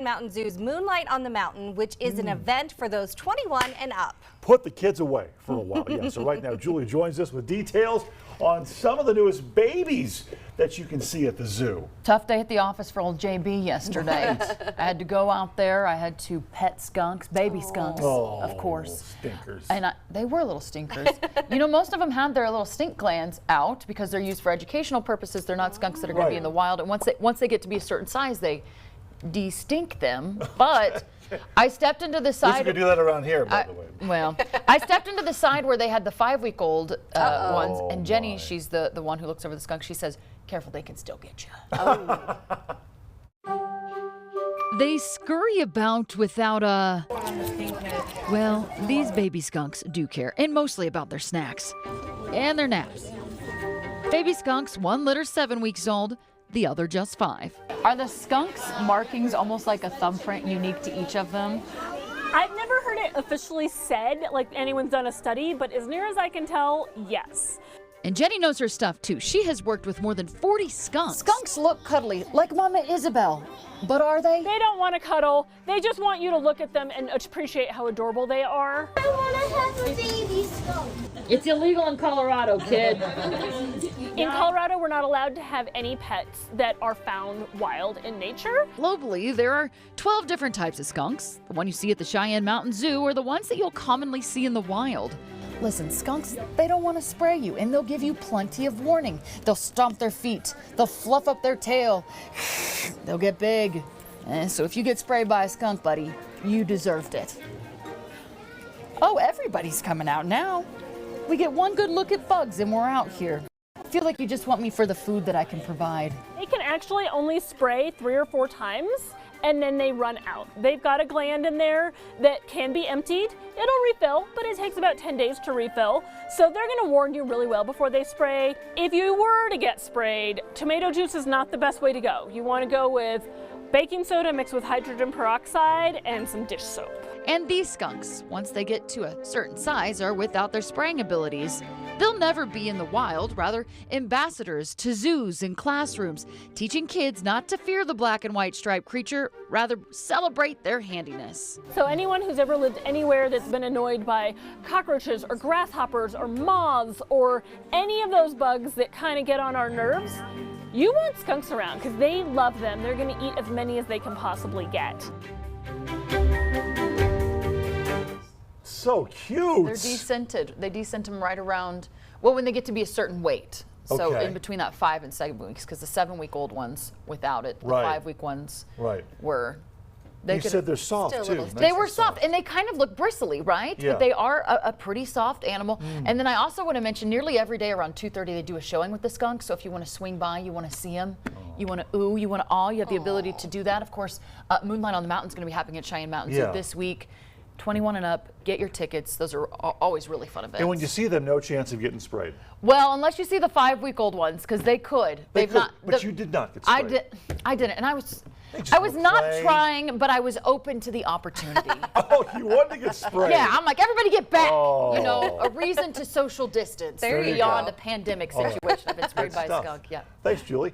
Mountain Zoo's Moonlight on the Mountain, which is an event for those 21 and up. Put the kids away for a while. Yeah, so right now Julie joins us with details on some of the newest babies that you can see at the zoo. Tough day at the office for old JB yesterday. I had to go out there. I had to pet skunks, baby skunks, of course. Stinkers. And they were little stinkers. You know, most of them had their little stink glands out because they're used for educational purposes. They're not skunks that are going to be in the wild. And once they get to be a certain size, they de-stink them. But I stepped into the side. You could do that around here, by the way. Well, I stepped into the side where they had the 5-week-old ones, and Jenny, she's the one who looks over the skunk. She says, "Careful, they can still get you." They scurry about without a... Well, these baby skunks do care, and mostly about their snacks and their naps. Baby skunks, one litter 7 weeks old, the other just 5. Are the skunks markings almost like a thumbprint unique to each of them? I've never heard it officially said, like anyone's done a study, but as near as I can tell, yes. And Jenny knows her stuff too. She has worked with more than 40 skunks. Skunks look cuddly, like Mama Isabel. But are they? They don't want to cuddle. They just want you to look at them and appreciate how adorable they are. I want to have a baby skunk. It's illegal in Colorado, kid. In Colorado, we're not allowed to have any pets that are found wild in nature. Globally, there are 12 different types of skunks. The one you see at the Cheyenne Mountain Zoo are the ones that you'll commonly see in the wild. Listen, skunks, they don't want to spray you, and they'll give you plenty of warning. They'll stomp their feet. They'll fluff up their tail. They'll get big. So if you get sprayed by a skunk, buddy, you deserved it. Oh, everybody's coming out now. We get one good look at bugs, and we're out here. I feel like you just want me for the food that I can provide. They can actually only spray 3 or 4 times, and then they run out. They've got a gland in there that can be emptied. It'll refill, but it takes about 10 days to refill. So they're gonna warn you really well before they spray. If you were to get sprayed, tomato juice is not the best way to go. You wanna go with baking soda mixed with hydrogen peroxide and some dish soap. And these skunks, once they get to a certain size, are without their spraying abilities. They'll never be in the wild, rather ambassadors to zoos and classrooms, teaching kids not to fear the black and white striped creature, rather celebrate their handiness. So anyone who's ever lived anywhere that's been annoyed by cockroaches or grasshoppers or moths or any of those bugs that kind of get on our nerves, you want skunks around because they love them. They're going to eat as many as they can possibly get. So cute. They're descented. They descent them right around, well, when they get to be a certain weight. So in between that 5 and 7 weeks, because the 7-week-old ones without it, the 5-week ones were. You said they're soft too. They were soft, and they kind of look bristly, right? Yeah. But they are a pretty soft animal. And then I also want to mention, nearly every day around 2:30, they do a showing with the skunk. So if you want to swing by, you want to see them, you want to ooh, you want to awe, you have the ability to do that. Of course, Moonlight on the Mountain is going to be happening at Cheyenne Mountain Zoo this week. 21 and up, get your tickets. Those are always really fun events. And when you see them, no chance of getting sprayed. Well, unless you see the 5-week-old ones, because they could. They've not. But you did not get sprayed. I didn't, and I was not trying, but I was open to the opportunity. Oh, you wanted to get sprayed. Yeah, I'm like, everybody get back. You know, a reason to social distance There you beyond go. a pandemic situation. I've been sprayed by a skunk. Yeah. Thanks, Julie.